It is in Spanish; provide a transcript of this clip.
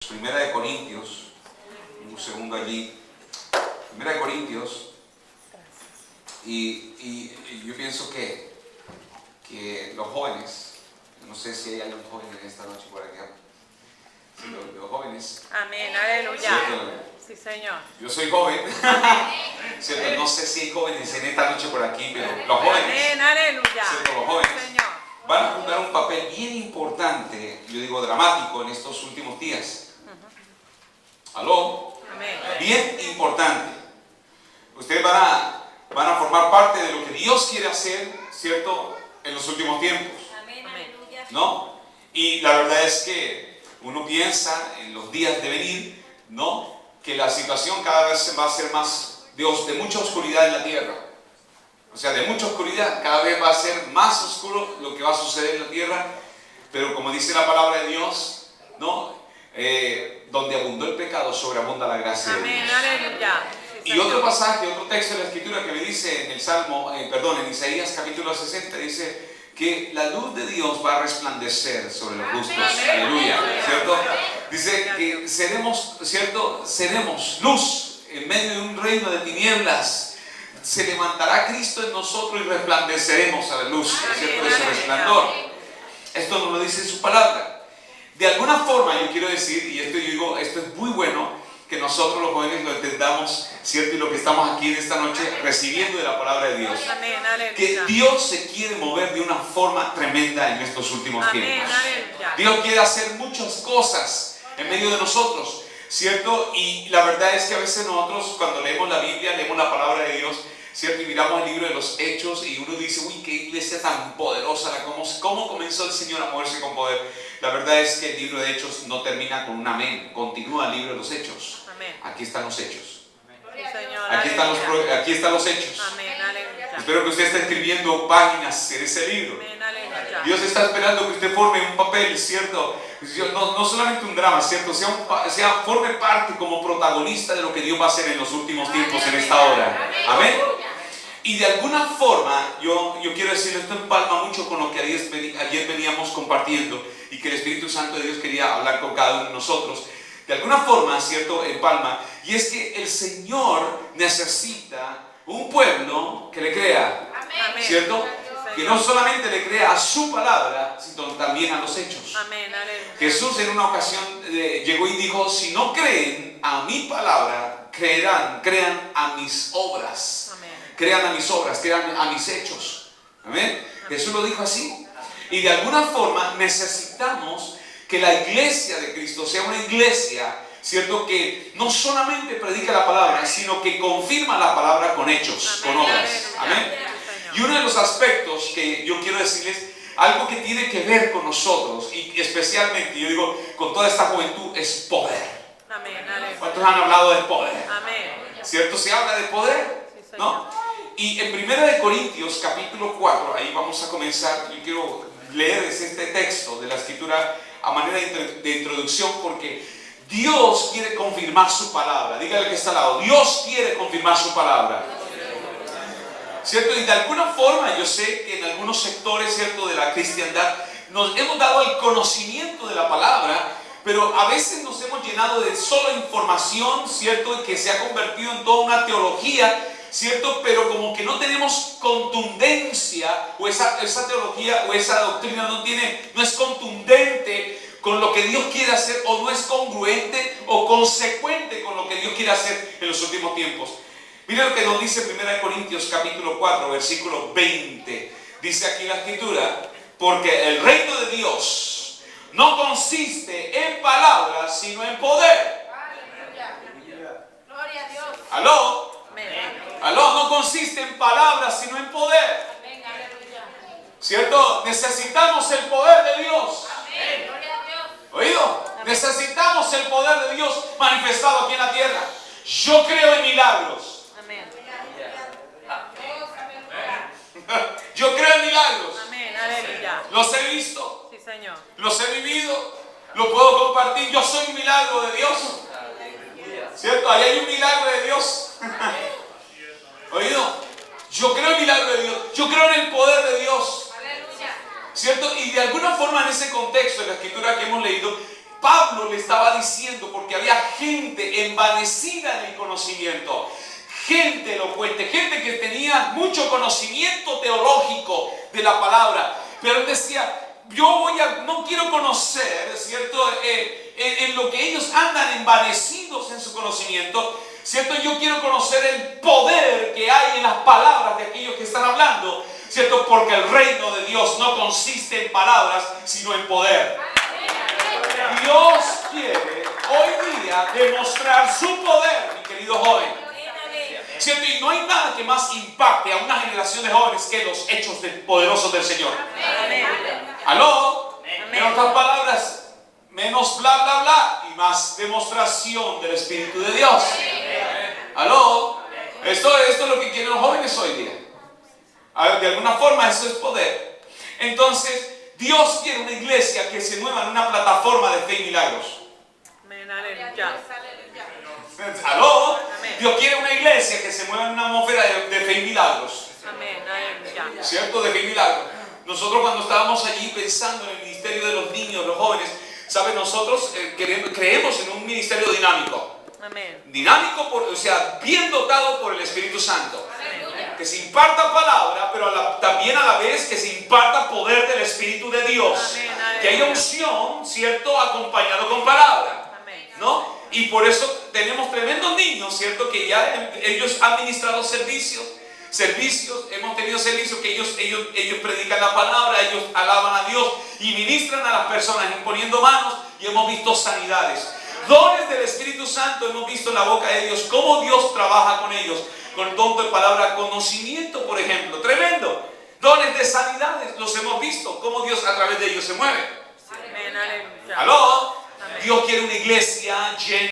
Primera de Corintios, un segundo allí, Primera de Corintios, y yo pienso que los jóvenes, no sé si hay algún joven en esta noche por acá, los jóvenes. Amén, aleluya. ¿Cierto? Sí, Señor. Yo soy joven, ¿cierto? No sé si hay jóvenes en esta noche por aquí, pero los jóvenes, Amén, aleluya. ¿cierto? Los jóvenes Señor. van a jugar un papel bien importante, yo digo dramático, en estos últimos días. ¿Aló? Amén. Bien importante. Ustedes van a formar parte de lo que Dios quiere hacer, ¿cierto? En los últimos tiempos, Amén, aleluya. ¿no? Y la verdad es que uno piensa en los días de venir, ¿no? Que la situación cada vez va a ser más de mucha oscuridad en la tierra. O sea, de mucha oscuridad, cada vez va a ser más oscuro lo que va a suceder en la tierra, pero como dice la palabra de Dios, ¿no? Donde abundó el pecado, sobreabunda la gracia de Dios. Amén, aleluya. Sí, Y otro pasaje, otro texto de la Escritura que me dice en el Salmo, en Isaías capítulo 60, dice que la luz de Dios va a resplandecer sobre los justos. Amén. Aleluya, ¿cierto? Amén. Dice que seremos, ¿cierto? Seremos luz en medio de un reino de tinieblas. Se levantará Cristo en nosotros y resplandeceremos a la luz, ¿cierto? De su resplandor. Esto nos lo dice su palabra. De alguna forma yo quiero decir, y esto yo digo, esto es muy bueno, que nosotros los jóvenes lo entendamos, ¿cierto? Y lo que estamos aquí en esta noche recibiendo de la palabra de Dios. Amén, aleluya. Que Dios se quiere mover de una forma tremenda en estos últimos Amén, tiempos. aleluya. Dios quiere hacer muchas cosas en medio de nosotros, ¿cierto? Y la verdad es que a veces nosotros cuando leemos la Biblia, leemos la palabra de Dios, ¿cierto? Y miramos el libro de los Hechos y uno dice, uy, qué iglesia tan poderosa, ¿cómo comenzó el Señor a moverse con poder? La verdad es que el libro de Hechos no termina con un amén, continúa el libro de los Hechos. Amén. Aquí están los Hechos. Sí, Señor, Aquí aleluya. están los Hechos. Amén, aleluya. Espero que usted esté escribiendo páginas en ese libro. Amén, aleluya. Dios está esperando que usted forme un papel, ¿cierto? No solamente un drama, ¿cierto? Forme parte como protagonista de lo que Dios va a hacer en los últimos tiempos, en esta hora. Amén. Y de alguna forma, yo quiero decir, esto empalma mucho con lo que ayer veníamos compartiendo y que el Espíritu Santo de Dios quería hablar con cada uno de nosotros. De alguna forma, ¿cierto? Empalma. Y es que el Señor necesita un pueblo que le crea, Amén. ¿cierto? Que no solamente le crea a su palabra, sino también a los hechos. Amén, aleluya. Jesús en una ocasión llegó y dijo, si no creen a mi palabra, crean a mis obras. Amén. Crean a mis obras, crean a mis hechos. Amén. Jesús lo dijo así. Y de alguna forma necesitamos que la iglesia de Cristo sea una iglesia, ¿cierto? Que no solamente predica la palabra, sino que confirma la palabra con hechos, Amén, con obras. aleluya. Amén. Sí, Y Señor. uno de los aspectos que yo quiero decirles, algo que tiene que ver con nosotros, y especialmente, yo digo, con toda esta juventud, es poder. Amén, aleluya. ¿Cuántos han hablado de poder? Amén. ¿Cierto? Se habla de poder, Sí, Señor. ¿no? Y en 1 Corintios capítulo 4, ahí vamos a comenzar. Yo quiero leer este texto de la Escritura a manera de introducción, porque Dios quiere confirmar su palabra. Dígale que está al lado, Dios quiere confirmar su palabra, ¿cierto? Y de alguna forma yo sé que en algunos sectores, ¿cierto?, de la cristiandad nos hemos dado el conocimiento de la palabra, pero a veces nos hemos llenado de solo información, ¿cierto?, y que se ha convertido en toda una teología, ¿cierto? Pero como que no tenemos contundencia, o esa teología o esa doctrina no es contundente con lo que Dios quiere hacer, o no es congruente o consecuente con lo que Dios quiere hacer en los últimos tiempos. Mira lo que nos dice 1 Corintios capítulo 4, versículo 20. Dice aquí la Escritura, porque el reino de Dios no consiste en palabras, sino en poder. Gloria a Dios. ¿Aló? Amén. ¿Aló? No consiste en palabras, sino en poder. Amén, aleluya. ¿Cierto? Necesitamos el poder de Dios. Amén, gloria a Dios. ¿Oído? Necesitamos el poder de Dios manifestado aquí en la tierra. Yo creo en milagros. Amén. Dios, aleluya. Yo creo en milagros. Amén, aleluya. Los he visto, Sí, Señor. los he vivido, lo puedo compartir. Yo soy un milagro de Dios. ¿Cierto? Ahí hay un milagro de Dios. ¿Oído? Yo creo en el milagro de Dios. Yo creo en el poder de Dios. Aleluya. ¿Cierto? Y de alguna forma en ese contexto de la Escritura que hemos leído, Pablo le estaba diciendo, porque había gente envanecida en el conocimiento, gente elocuente, gente que tenía mucho conocimiento teológico de la palabra, pero él decía, no quiero conocer, ¿cierto? En lo que ellos andan envanecidos en su conocimiento, ¿cierto? Yo quiero conocer el poder que hay en las palabras de aquellos que están hablando, ¿cierto? Porque el reino de Dios no consiste en palabras, sino en poder. Dios quiere hoy día demostrar su poder, mi querido joven, ¿cierto? Y no hay nada que más impacte a una generación de jóvenes que los hechos poderosos del Señor. ¿Aló? En otras palabras, menos bla bla bla y más demostración del Espíritu de Dios. ¿Aló? Esto es lo que quieren los jóvenes hoy día. De alguna forma eso es poder. Entonces, Dios quiere una iglesia que se mueva en una plataforma de fe y milagros. Amén, aleluya. ¿Aló? Amén. Dios quiere una iglesia que se mueva en una atmósfera de fe y milagros. Amén, aleluya. ¿Cierto? De fe y milagros. Nosotros cuando estábamos allí pensando en el ministerio de los niños, los jóvenes, ¿saben? Nosotros creemos en un ministerio dinámico. Amén. Dinámico, o sea, bien dotado por el Espíritu Santo. Amén. Que se imparta palabra, pero también a la vez que se imparta poder del Espíritu de Dios. Amén. Que haya unción, ¿cierto? Acompañado con palabra. Amén. ¿No? Y por eso tenemos tremendos niños, ¿cierto? Que ya ellos han ministrado servicios, hemos tenido servicios que ellos predican la palabra, ellos alaban a Dios y ministran a las personas imponiendo manos y hemos visto sanidades. Dones del Espíritu Santo hemos visto en la boca de Dios, cómo Dios trabaja con ellos, con don de palabra, conocimiento, por ejemplo, tremendo. Dones de sanidades, los hemos visto, cómo Dios a través de ellos se mueve. Amén, aleluya. ¿Aló? Amén. Dios quiere una iglesia llena